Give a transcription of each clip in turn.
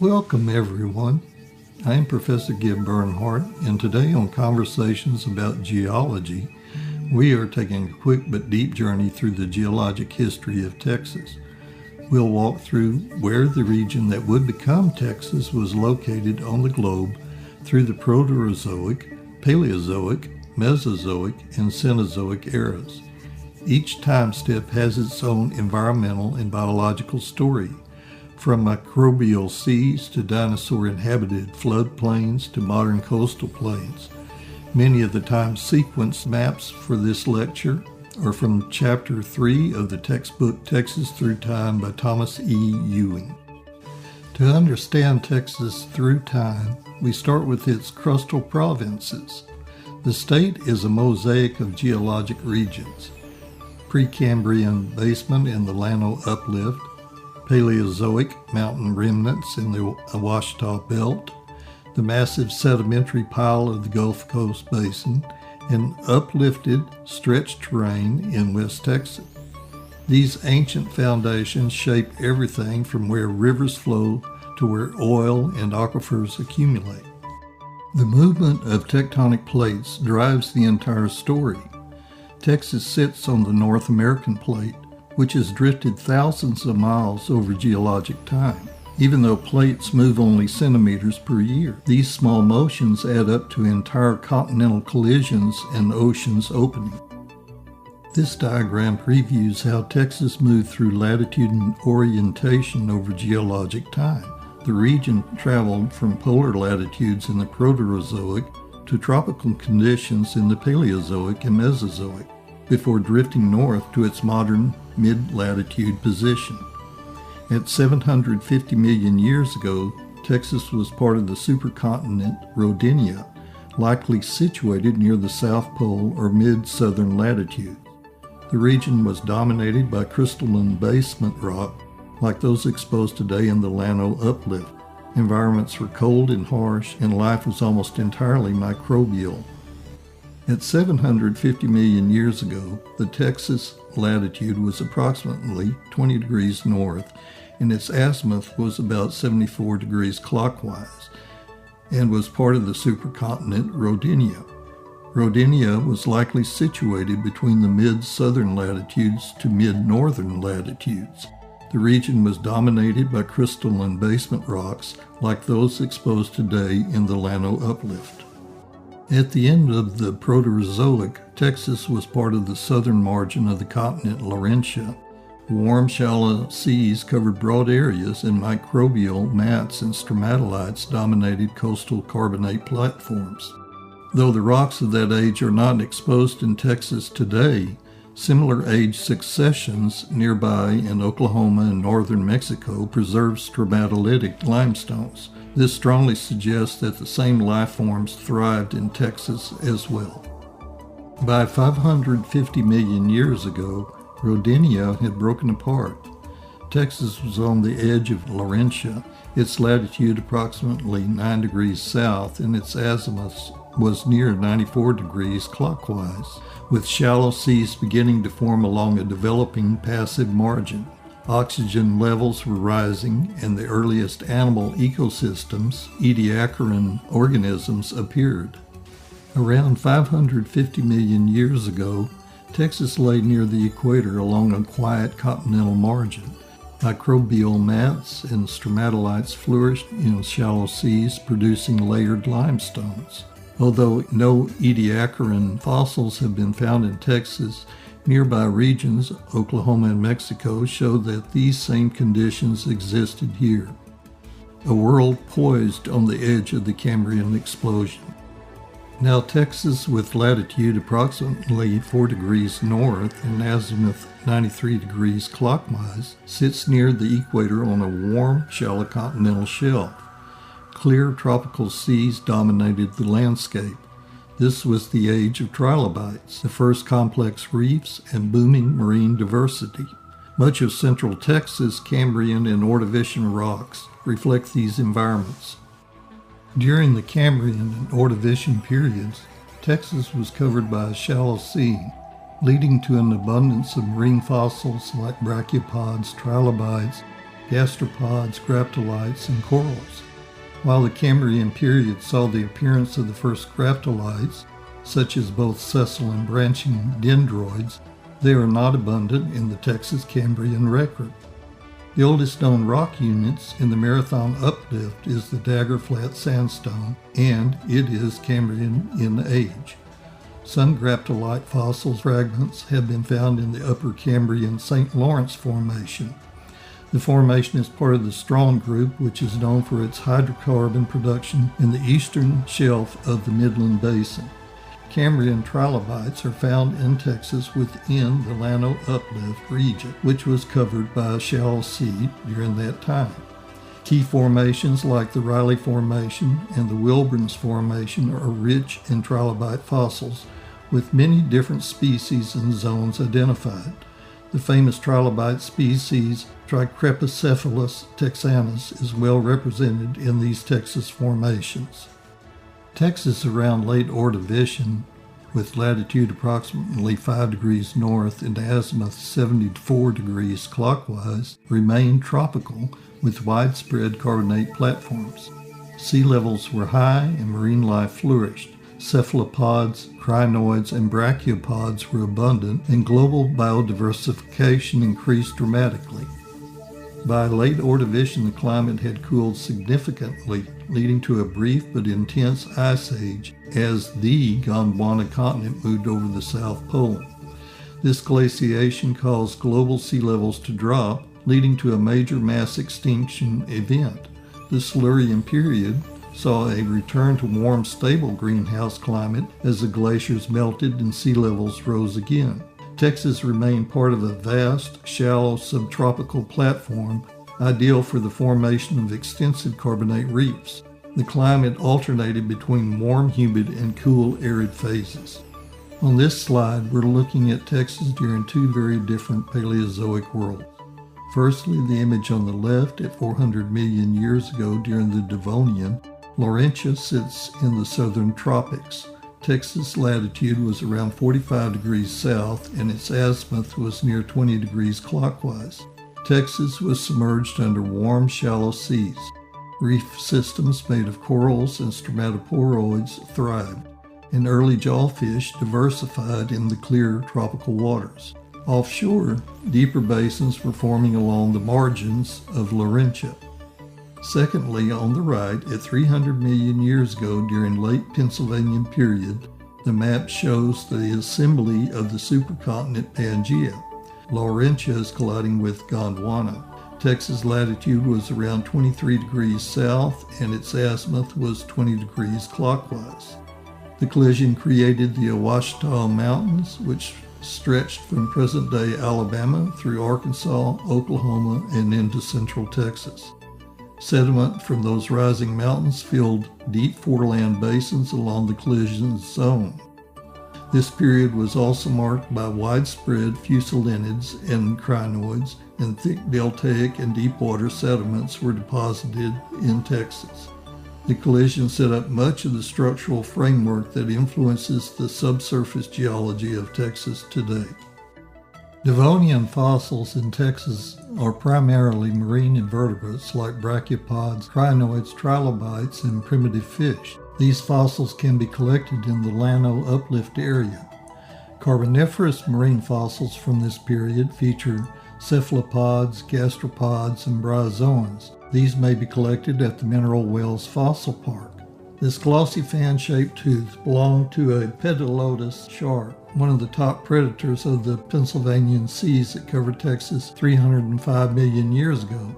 Welcome everyone. I am Professor Gilbert Bernhardt, and today on Conversations About Geology, we are taking a quick but deep journey through the geologic history of Texas. We'll walk through where the region that would become Texas was located on the globe through the Proterozoic, Paleozoic, Mesozoic, and Cenozoic eras. Each time step has its own environmental and biological story, from microbial seas to dinosaur-inhabited floodplains to modern coastal plains. Many of the time sequence maps for this lecture are from Chapter 3 of the textbook Texas Through Time by Thomas E. Ewing. To understand Texas through time, we start with its crustal provinces. The state is a mosaic of geologic regions: Precambrian basement in the Llano Uplift, Paleozoic mountain remnants in the Ouachita Belt, the massive sedimentary pile of the Gulf Coast Basin, and uplifted, stretched terrain in West Texas. These ancient foundations shape everything from where rivers flow to where oil and aquifers accumulate. The movement of tectonic plates drives the entire story. Texas sits on the North American plate, which has drifted thousands of miles over geologic time. Even though plates move only centimeters per year, these small motions add up to entire continental collisions and oceans opening. This diagram previews how Texas moved through latitude and orientation over geologic time. The region traveled from polar latitudes in the Proterozoic to tropical conditions in the Paleozoic and Mesozoic, before drifting north to its modern mid-latitude position. At 750 million years ago, Texas was part of the supercontinent Rodinia, likely situated near the South Pole or mid-southern latitude. The region was dominated by crystalline basement rock, like those exposed today in the Llano Uplift. Environments were cold and harsh, and life was almost entirely microbial. At 750 million years ago, the Texas latitude was approximately 20 degrees north, and its azimuth was about 74 degrees clockwise, and was part of the supercontinent Rodinia. Rodinia was likely situated between the mid-southern latitudes to mid-northern latitudes. The region was dominated by crystalline basement rocks like those exposed today in the Llano Uplift. At the end of the Proterozoic, Texas was part of the southern margin of the continent Laurentia. Warm, shallow seas covered broad areas, and microbial mats and stromatolites dominated coastal carbonate platforms. Though the rocks of that age are not exposed in Texas today, similar age successions nearby in Oklahoma and northern Mexico preserve stromatolitic limestones. This strongly suggests that the same life forms thrived in Texas as well. By 550 million years ago, Rodinia had broken apart. Texas was on the edge of Laurentia, its latitude approximately 9 degrees south, and its azimuth was near 94 degrees clockwise, with shallow seas beginning to form along a developing passive margin. Oxygen levels were rising, and the earliest animal ecosystems, Ediacaran organisms, appeared. Around 550 million years ago, Texas lay near the equator along a quiet continental margin. Microbial mats and stromatolites flourished in shallow seas, producing layered limestones. Although no Ediacaran fossils have been found in Texas, nearby regions, Oklahoma and Mexico, show that these same conditions existed here. A world poised on the edge of the Cambrian explosion. Now Texas, with latitude approximately 4 degrees north and azimuth 93 degrees clockwise, sits near the equator on a warm, shallow continental shelf. Clear tropical seas dominated the landscape. This was the age of trilobites, the first complex reefs and booming marine diversity. Much of central Texas' Cambrian and Ordovician rocks reflect these environments. During the Cambrian and Ordovician periods, Texas was covered by a shallow sea, leading to an abundance of marine fossils like brachiopods, trilobites, gastropods, graptolites, and corals. While the Cambrian period saw the appearance of the first graptolites, such as both sessile and branching dendroids, they are not abundant in the Texas Cambrian record. The oldest known rock units in the Marathon Uplift is the Dagger Flat Sandstone, and it is Cambrian in age. Some graptolite fossil fragments have been found in the Upper Cambrian St. Lawrence Formation. The formation is part of the Strong Group, which is known for its hydrocarbon production in the eastern shelf of the Midland Basin. Cambrian trilobites are found in Texas within the Llano Uplift region, which was covered by a shallow sea during that time. Key formations like the Riley Formation and the Wilburns Formation are rich in trilobite fossils, with many different species and zones identified. The famous trilobite species Tricrepicephalus texanus is well represented in these Texas formations. Texas around late Ordovician, with latitude approximately 5 degrees north and azimuth 74 degrees clockwise, remained tropical with widespread carbonate platforms. Sea levels were high and marine life flourished. Cephalopods, crinoids, and brachiopods were abundant, and global biodiversification increased dramatically. By late Ordovician, the climate had cooled significantly, leading to a brief but intense ice age as the Gondwana continent moved over the South Pole. This glaciation caused global sea levels to drop, leading to a major mass extinction event. The Silurian period saw a return to warm, stable greenhouse climate as the glaciers melted and sea levels rose again. Texas remained part of a vast, shallow subtropical platform, ideal for the formation of extensive carbonate reefs. The climate alternated between warm, humid, and cool, arid phases. On this slide, we're looking at Texas during two very different Paleozoic worlds. Firstly, the image on the left at 400 million years ago during the Devonian. Laurentia sits in the southern tropics. Texas latitude was around 45 degrees south and its azimuth was near 20 degrees clockwise. Texas was submerged under warm, shallow seas. Reef systems made of corals and stromatoporoids thrived, and early jawfish diversified in the clear tropical waters. Offshore, deeper basins were forming along the margins of Laurentia. Secondly, on the right, at 300 million years ago during late Pennsylvanian period, the map shows the assembly of the supercontinent Pangaea. Laurentia is colliding with Gondwana. Texas latitude was around 23 degrees south and its azimuth was 20 degrees clockwise. The collision created the Ouachita Mountains, which stretched from present-day Alabama through Arkansas, Oklahoma, and into central Texas. Sediment from those rising mountains filled deep foreland basins along the collision zone. This period was also marked by widespread fusulinids and crinoids, and thick deltaic and deepwater sediments were deposited in Texas. The collision set up much of the structural framework that influences the subsurface geology of Texas today. Devonian fossils in Texas are primarily marine invertebrates like brachiopods, crinoids, trilobites, and primitive fish. These fossils can be collected in the Llano Uplift area. Carboniferous marine fossils from this period feature cephalopods, gastropods, and bryozoans. These may be collected at the Mineral Wells Fossil Park. This glossy fan-shaped tooth belonged to a Pedilodus shark, one of the top predators of the Pennsylvanian seas that covered Texas 305 million years ago.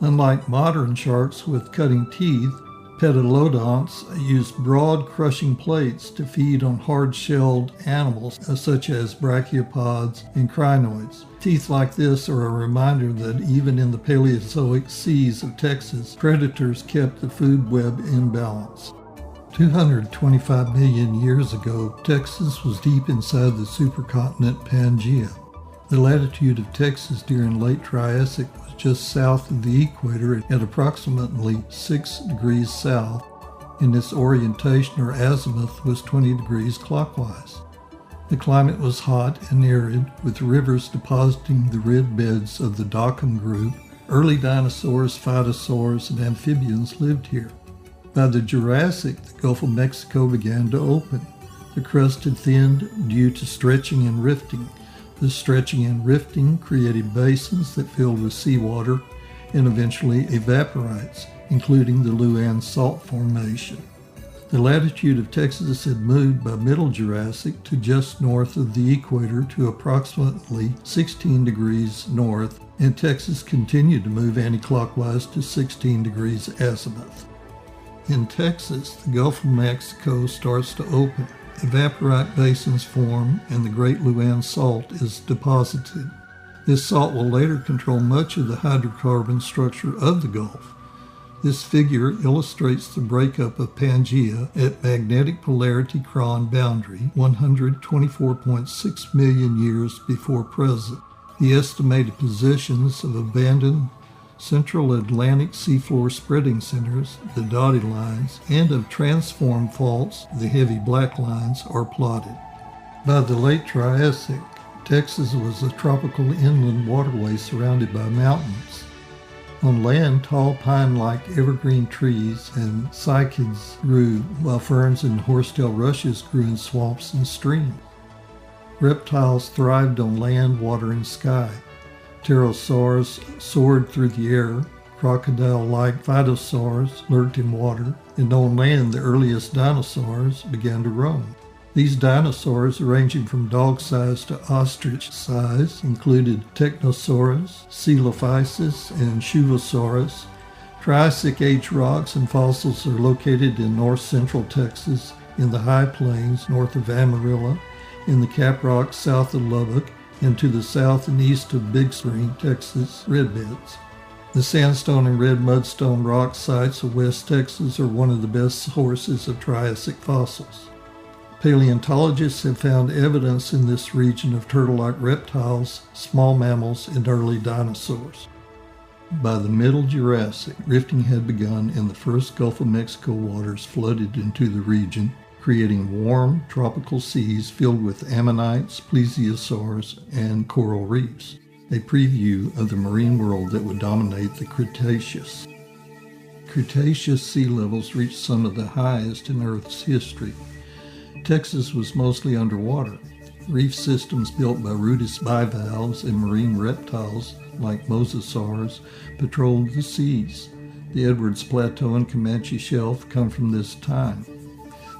Unlike modern sharks with cutting teeth, Pedilodonts used broad crushing plates to feed on hard-shelled animals such as brachiopods and crinoids. Teeth like this are a reminder that even in the Paleozoic seas of Texas, predators kept the food web in balance. 225 million years ago, Texas was deep inside the supercontinent Pangaea. The latitude of Texas during late Triassic was just south of the equator at approximately 6 degrees south, and its orientation or azimuth was 20 degrees clockwise. The climate was hot and arid, with rivers depositing the red beds of the Dockham Group, Early dinosaurs, phytosaurs, and amphibians lived here. By the Jurassic, the Gulf of Mexico began to open. The crust had thinned due to stretching and rifting. The stretching and rifting created basins that filled with seawater and eventually evaporites, including the Luan Salt Formation. The latitude of Texas had moved by Middle Jurassic to just north of the equator to approximately 16 degrees north, and Texas continued to move anticlockwise to 16 degrees azimuth. In Texas, the Gulf of Mexico starts to open. Evaporite basins form and the Great Luan Salt is deposited. This salt will later control much of the hydrocarbon structure of the Gulf. This figure illustrates the breakup of Pangaea at magnetic polarity Cron boundary 124.6 million years before present. The estimated positions of abandoned Central Atlantic seafloor spreading centers, the dotted lines, and of transformed faults, the heavy black lines, are plotted. By the late Triassic, Texas was a tropical inland waterway surrounded by mountains. On land, tall pine-like evergreen trees and cycads grew, while ferns and horsetail rushes grew in swamps and streams. Reptiles thrived on land, water, and sky. Pterosaurs soared through the air. Crocodile-like phytosaurs lurked in water, and on land the earliest dinosaurs began to roam. These dinosaurs, ranging from dog size to ostrich size, included Tectonic, Coelophysis, and Shuvosaurus. Triassic age rocks and fossils are located in north-central Texas, in the high plains north of Amarillo, in the Caprock south of Lubbock, and to the south and east of Big Spring, Texas redbeds. The sandstone and red mudstone rock sites of West Texas are one of the best sources of Triassic fossils. Paleontologists have found evidence in this region of turtle-like reptiles, small mammals, and early dinosaurs. By the Middle Jurassic, rifting had begun and the first Gulf of Mexico waters flooded into the region, creating warm tropical seas filled with ammonites, plesiosaurs, and coral reefs, a preview of the marine world that would dominate the Cretaceous. Cretaceous sea levels reached some of the highest in Earth's history. Texas was mostly underwater. Reef systems built by rudous bivalves and marine reptiles like mosasaurs patrolled the seas. The Edwards Plateau and Comanche Shelf come from this time.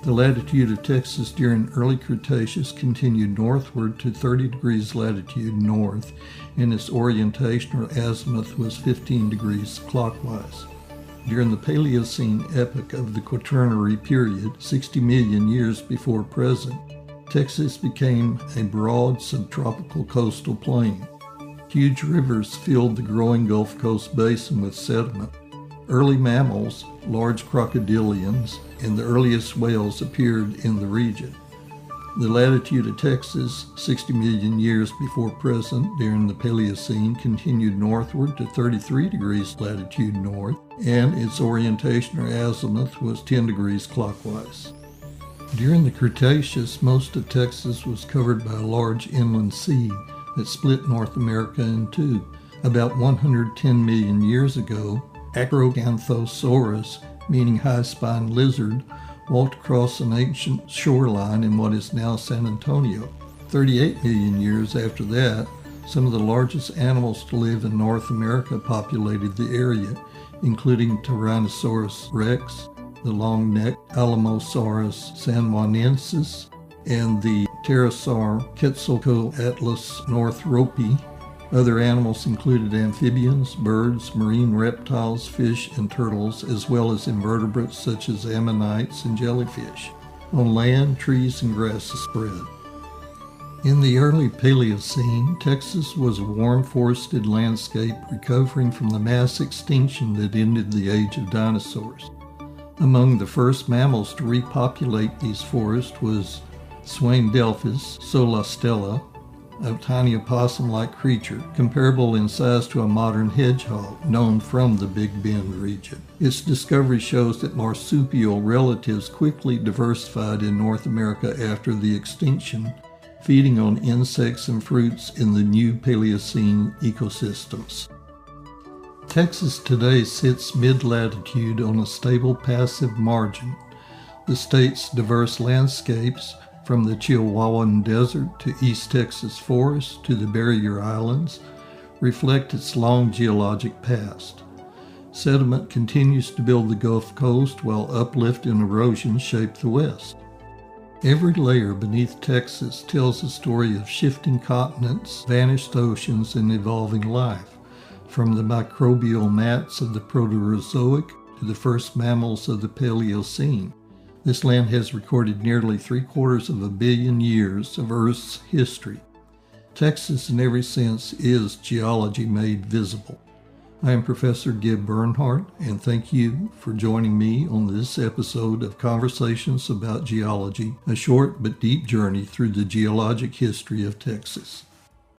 The latitude of Texas during early Cretaceous continued northward to 30 degrees latitude north, and its orientation or azimuth was 15 degrees clockwise. During the Paleocene epoch of the Quaternary period, 60 million years before present, Texas became a broad subtropical coastal plain. Huge rivers filled the growing Gulf Coast basin with sediment. Early mammals, large crocodilians, and the earliest whales appeared in the region. The latitude of Texas, 60 million years before present during the Paleocene, continued northward to 33 degrees latitude north, and its orientation or azimuth was 10 degrees clockwise. During the Cretaceous, most of Texas was covered by a large inland sea that split North America in two. About 110 million years ago, Acrocanthosaurus, meaning high-spined lizard, walked across an ancient shoreline in what is now San Antonio. 38 million years after that, some of the largest animals to live in North America populated the area, including Tyrannosaurus rex, the long-necked Alamosaurus sanjuanensis, and the pterosaur Quetzalcoatlus northropi. Other animals included amphibians, birds, marine reptiles, fish, and turtles, as well as invertebrates such as ammonites and jellyfish. On land, trees and grasses spread. In the early Paleocene, Texas was a warm forested landscape recovering from the mass extinction that ended the age of dinosaurs. Among the first mammals to repopulate these forests was Swaindelphis solastella, a tiny opossum-like creature, comparable in size to a modern hedgehog, known from the Big Bend region. Its discovery shows that marsupial relatives quickly diversified in North America after the extinction, feeding on insects and fruits in the new Paleocene ecosystems. Texas today sits mid-latitude on a stable passive margin. The state's diverse landscapes, from the Chihuahuan Desert to East Texas forests to the Barrier Islands, reflect its long geologic past. Sediment continues to build the Gulf Coast while uplift and erosion shape the West. Every layer beneath Texas tells a story of shifting continents, vanished oceans, and evolving life, from the microbial mats of the Proterozoic to the first mammals of the Paleocene. This land has recorded nearly 750 million years of Earth's history. Texas, in every sense, is geology made visible. I am Professor Gilbert Bernhardt, and thank you for joining me on this episode of Conversations About Geology, a short but deep journey through the geologic history of Texas.